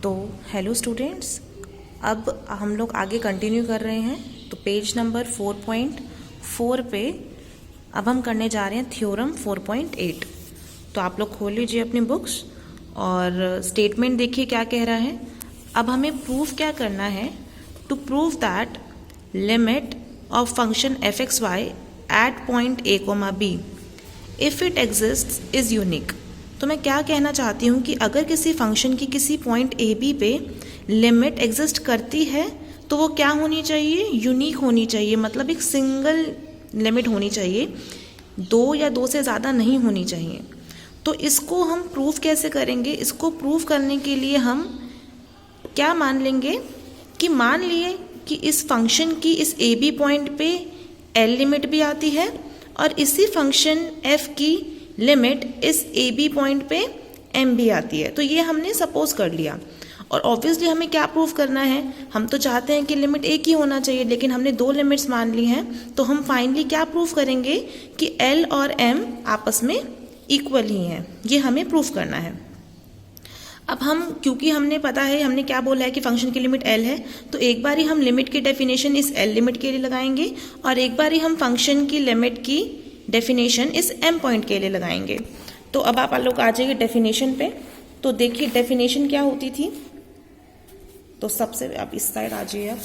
तो hello students, अब हम लोग आगे कंटिन्यू कर रहे हैं। तो पेज नंबर 4.4 पे अब हम करने जा रहे हैं थ्योरम 4.8। तो आप लोग खोल लीजिए अपनी बुक्स और स्टेटमेंट देखिए क्या कह रहा है। अब हमें प्रूफ क्या करना है, to prove that limit of function f x y at point a comma b if it exist is unique. तो मैं क्या कहना चाहती हूँ कि अगर किसी फंक्शन की किसी पॉइंट ए बी पे लिमिट एग्जिस्ट करती है तो वो क्या होनी चाहिए, यूनिक होनी चाहिए। मतलब एक सिंगल लिमिट होनी चाहिए, दो या दो से ज़्यादा नहीं होनी चाहिए। तो इसको हम प्रूफ कैसे करेंगे? इसको प्रूफ करने के लिए हम क्या मान लेंगे कि मान लिए कि इस फंक्शन की इस ए बी पॉइंट पे एल लिमिट भी आती है और इसी फंक्शन एफ की लिमिट इस ए बी पॉइंट पे एम भी आती है। तो ये हमने सपोज कर लिया और ऑब्वियसली हमें क्या प्रूफ करना है, हम तो चाहते हैं कि लिमिट एक ही होना चाहिए, लेकिन हमने दो लिमिट्स मान ली हैं। तो हम फाइनली क्या प्रूफ करेंगे कि एल और एम आपस में इक्वल ही हैं। ये हमें प्रूफ करना है। अब हम, क्योंकि हमने पता है, हमने क्या बोला है कि फंक्शन की लिमिट एल है, तो एक बार ही हम लिमिट की डेफिनेशन इस एल लिमिट के लिए लगाएंगे और एक बार ही हम फंक्शन की लिमिट की डेफिनेशन इस एम पॉइंट के लिए लगाएंगे। तो अब आप लोग आ जाइए डेफिनेशन पे। तो देखिए डेफिनेशन क्या होती थी। तो सबसे आप इस साइड आ जाइए आप।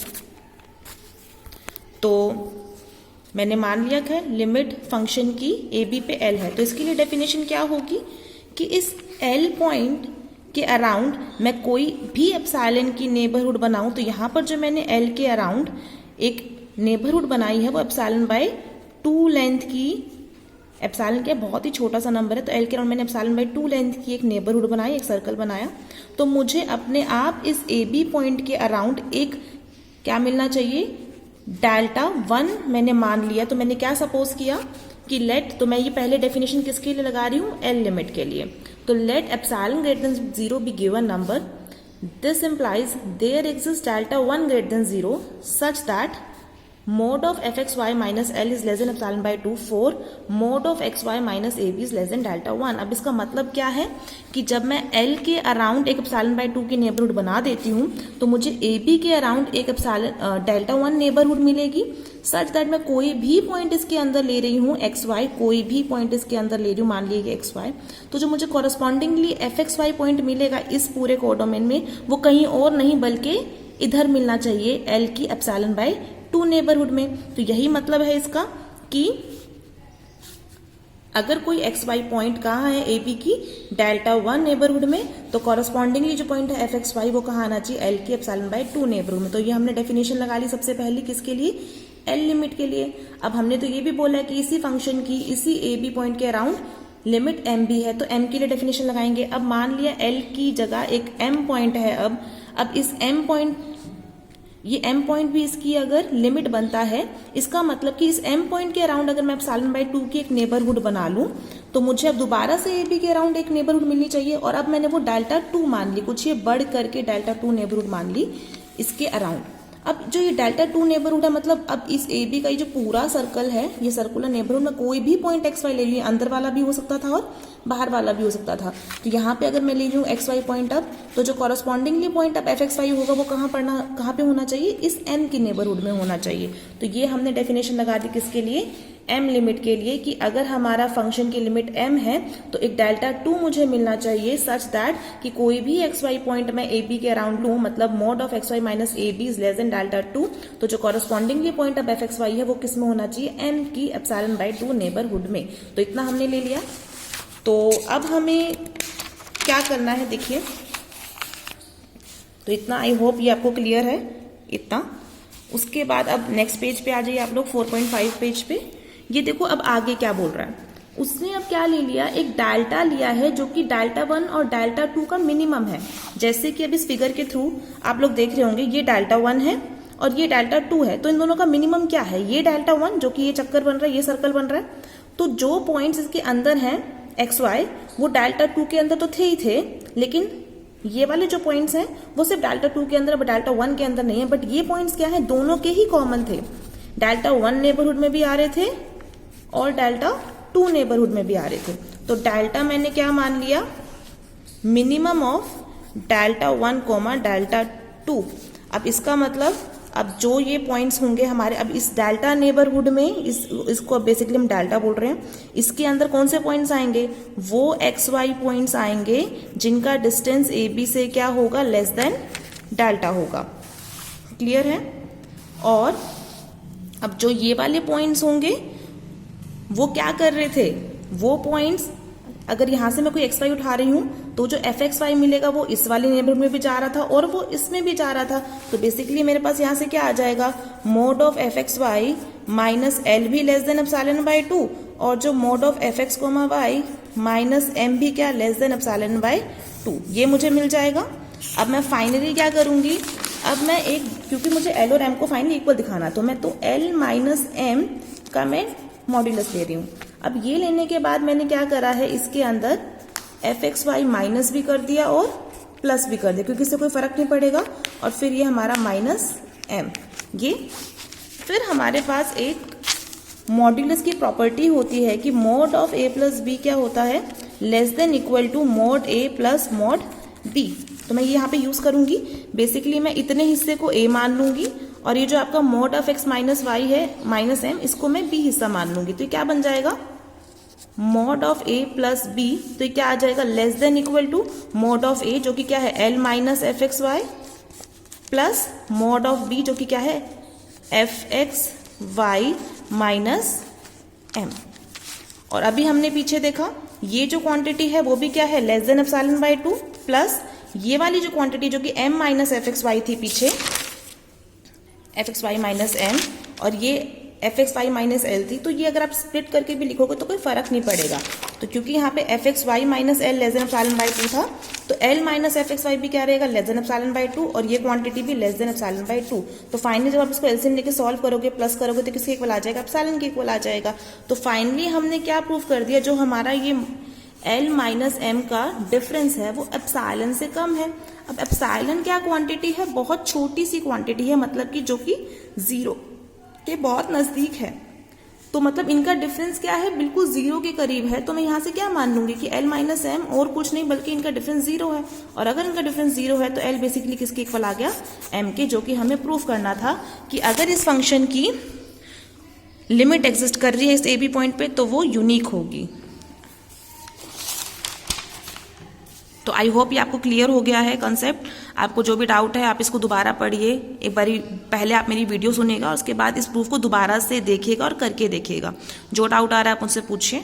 तो मैंने मान लिया कि लिमिट फंक्शन की ए बी पे एल है, तो इसके लिए डेफिनेशन क्या होगी कि इस एल पॉइंट के अराउंड मैं कोई भी एप्सिलॉन की नेबरहुड बनाऊं। तो यहाँ पर जो मैंने एल के अराउंड एक नेबरहुड बनाई है वो एप्सिलॉन बाय 2 लेंथ की, एप्सिलॉन क्या बहुत ही छोटा सा नंबर है, तो एल के अराउंड मैंने एप्सिलॉन बाय 2 लेंथ की एक नेबरहुड बनाई, एक सर्कल बनाया। तो मुझे अपने आप इस ए बी पॉइंट के अराउंड एक क्या मिलना चाहिए, डेल्टा 1 मैंने मान लिया। तो मैंने क्या सपोज किया कि लेट, तो मैं ये पहले डेफिनेशन किसके लिए लगा रही हूँ, एल लिमिट के लिए। तो let epsilon greater than 0 be given number, this implies there exist delta 1 greater than 0 such that mod of fxy minus l is less than epsilon by 2 for mod of xy minus ab is less than delta 1। अब इसका मतलब क्या है कि जब मैं l के around एक epsilon by 2 की नेबरहुड बना देती हूँ तो मुझे ab के अराउंड एक epsilon डेल्टा 1 नेबरहुड मिलेगी, सच दैट मैं कोई भी पॉइंट इसके अंदर ले रही हूँ xy, कोई भी पॉइंट इसके अंदर ले रही हूँ, मान लीजिए xy, तो जो मुझे कॉरस्पॉन्डिंगली fxy पॉइंट मिलेगा इस पूरे कोडोमेन में वो कहीं और नहीं बल्कि इधर मिलना चाहिए l की epsilon by 2 नेबरहुड में। तो यही मतलब है इसका कि अगर कोई एक्स वाई पॉइंट कहाँ है ए बी की डेल्टा 1 नेबरहुड में, तो कॉरस्पॉन्डिंगली जो पॉइंट है एफ एक्स वाई वो कहाँ आना चाहिए, एल की एप्सिलॉन बाय 2 नेबरहुड में। तो ये हमने डेफिनेशन लगा ली सबसे पहले किसके लिए, एल लिमिट के लिए। अब हमने तो ये भी बोला है कि इसी फंक्शन की इसी ए बी पॉइंट के अराउंड लिमिट एम भी है, तो एम के लिए डेफिनेशन लगाएंगे। अब मान लिया एल की जगह एक एम पॉइंट है, अब इस एम पॉइंट, ये एम पॉइंट भी इसकी अगर लिमिट बनता है, इसका मतलब कि इस एम पॉइंट के अराउंड अगर मैं एप्सिलॉन बाय 2 की एक नेबरहुड बना लूं तो मुझे अब दोबारा से ए बी के अराउंड एक नेबरहुड मिलनी चाहिए। और अब मैंने वो डेल्टा 2 मान ली, कुछ ये बढ़ करके डेल्टा 2 नेबरहुड मान ली इसके अराउंड। अब जो ये डेल्टा 2 नेबरहुड है, मतलब अब इस ए बी का ये जो पूरा सर्कल है, ये सर्कुलर नेबरहुड में कोई भी पॉइंट एक्स वाई ले रही हूँ, अंदर वाला भी हो सकता था और बाहर वाला भी हो सकता था। तो यहाँ पे अगर मैं ले रही हूँ एक्स वाई पॉइंट अब, तो जो कॉरस्पॉन्डिंगली पॉइंट अब एफ एक्स वाई होगा वो कहाँ पे होना चाहिए, इस एम की नेबरहुड में होना चाहिए। तो ये हमने डेफिनेशन लगा दी किसके लिए, एम लिमिट के लिए, कि अगर हमारा फंक्शन की लिमिट एम है तो एक डेल्टा 2 मुझे मिलना चाहिए सच दैट कि कोई भी एक्स वाई पॉइंट मैं ए बी के अराउंड लूँ, मतलब mod of x Y minus a b is less than delta 2, तो जो कॉरस्पॉन्डिंगली पॉइंट अब एफ एक्स वाई है वो किस में होना चाहिए, एम की एप्सिलॉन बाय 2 नेबरहुड में। तो इतना हमने ले लिया। तो अब हमें क्या करना है देखिए, तो इतना आई होप ये आपको क्लियर है इतना। उसके बाद अब नेक्स्ट पेज पे आ जाइए आप लोग, 4.5 पेज पे। ये देखो अब आगे क्या बोल रहा है, उसने अब क्या ले लिया, एक डेल्टा लिया है जो कि डेल्टा 1 और डेल्टा 2 का मिनिमम है। जैसे कि अब इस फिगर के थ्रू आप लोग देख रहे होंगे, ये डेल्टा 1 है और ये डेल्टा 2 है, तो इन दोनों का मिनिमम क्या है, ये डेल्टा 1 जो कि ये चक्कर बन रहा है, ये सर्कल बन रहा है। तो जो पॉइंट्स इसके अंदर हैं एक्स वाई वो डेल्टा 2 के अंदर तो थे ही थे, लेकिन ये वाले जो पॉइंट्स हैं वो सिर्फ डेल्टा 2 के अंदर, डेल्टा 1 के अंदर नहीं है। बट ये पॉइंट्स क्या है, दोनों के ही कॉमन थे, डेल्टा 1 नेबरहुड में भी आ रहे थे और डेल्टा 2 नेबरहुड में भी आ रहे थे। तो डेल्टा मैंने क्या मान लिया, minimum of delta 1 comma delta 2। अब इसका मतलब अब जो ये पॉइंट्स होंगे हमारे, अब इस डेल्टा नेबरहुड में इसको बेसिकली हम डेल्टा बोल रहे हैं, इसके अंदर कौन से पॉइंट्स आएंगे, वो एक्स वाई पॉइंट्स आएंगे जिनका डिस्टेंस ए बी से क्या होगा, लेस देन डेल्टा होगा। क्लियर है। और अब जो ये वाले पॉइंट्स होंगे वो क्या कर रहे थे, वो पॉइंट्स अगर यहां से मैं कोई एक्स वाई उठा रही हूं तो जो एफ एक्स वाई मिलेगा वो इस वाले नेबरहुड में भी जा रहा था और वो इसमें भी जा रहा था। तो बेसिकली मेरे पास यहां से क्या आ जाएगा, mode of f x Y minus l भी लेस देन एप्सिलॉन बाई 2 और जो mod of f x comma y minus m भी क्या, लेस देन एप्सिलॉन बाई 2, ये मुझे मिल जाएगा। अब मैं फाइनली क्या करूंगी, अब मैं एक, क्योंकि मुझे एल और एम को फाइनली इक्वल दिखाना तो मैं तो एल माइनस एम का मैं मॉड्यूलस ले रही हूँ। अब ये लेने के बाद मैंने क्या करा है, इसके अंदर एफ एक्स वाई माइनस भी कर दिया और प्लस भी कर दिया क्योंकि इससे कोई फर्क नहीं पड़ेगा। और फिर ये हमारा माइनस एम, ये फिर हमारे पास एक मॉड्यूलस की प्रॉपर्टी होती है कि mod of A plus b क्या होता है, less than equal to mod a plus mod b. तो मैं ये यहाँ पे यूज करूंगी, बेसिकली मैं इतने हिस्से को ए मान लूंगी और ये जो आपका mod of x minus y है माइनस एम, इसको मैं बी हिस्सा मान लूंगी। तो ये क्या बन जाएगा, mode of A plus B, तो ये क्या आ जाएगा, less than equal to mode of A जो कि क्या है L minus F x Y plus mode of B जो कि क्या है F x Y minus M. और अभी हमने पीछे देखा ये जो क्वांटिटी है वो भी क्या है, less than epsilon by 2 plus ये वाली जो क्वांटिटी जो कि m minus F x y थी पीछे, f x Y minus M, और ये f x Y minus l थी। तो ये अगर आप स्प्लिट करके भी लिखोगे तो कोई फर्क नहीं पड़ेगा। तो क्योंकि यहाँ पे f x Y minus l less than epsilon by 2 था तो l minus F x y भी क्या रहेगा, लेस देन एप्सिलॉन बाई 2 और ये क्वांटिटी भी लेस देन एप्सिलॉन बाई 2। तो फाइनली जब आप इसको एलसीएम लेके सॉल्व करोगे प्लस करोगे तो किसके इक्वल आ जाएगा, एप्सिलॉन के इक्वल आ जाएगा। तो फाइनली हमने क्या प्रूव कर दिया, जो हमारा ये L माइनस एम का डिफरेंस है वो एप्सिलॉन से कम है। अब एप्सिलॉन क्या क्वांटिटी है, बहुत छोटी सी क्वांटिटी है, मतलब कि जो कि 0 के बहुत नजदीक है। तो मतलब इनका डिफरेंस क्या है, बिल्कुल 0 के करीब है। तो मैं यहाँ से क्या मान लूंगी कि L माइनस एम और कुछ नहीं बल्कि इनका डिफरेंस 0 है। और अगर इनका डिफरेंस 0 है तो L बेसिकली किसके इक्वल आ गया, M के, जो कि हमें प्रूव करना था कि अगर इस फंक्शन की लिमिट एग्जिस्ट कर रही है इस AB पॉइंट पे तो वो यूनिक होगी। तो आई होप ये आपको क्लियर हो गया है कंसेप्ट। आपको जो भी डाउट है आप इसको दोबारा पढ़िए, एक बारी पहले आप मेरी वीडियो सुनिएगा, उसके बाद इस प्रूफ को दोबारा से देखिएगा और करके देखिएगा। जो डाउट आ रहा है आप मुझसे पूछिए।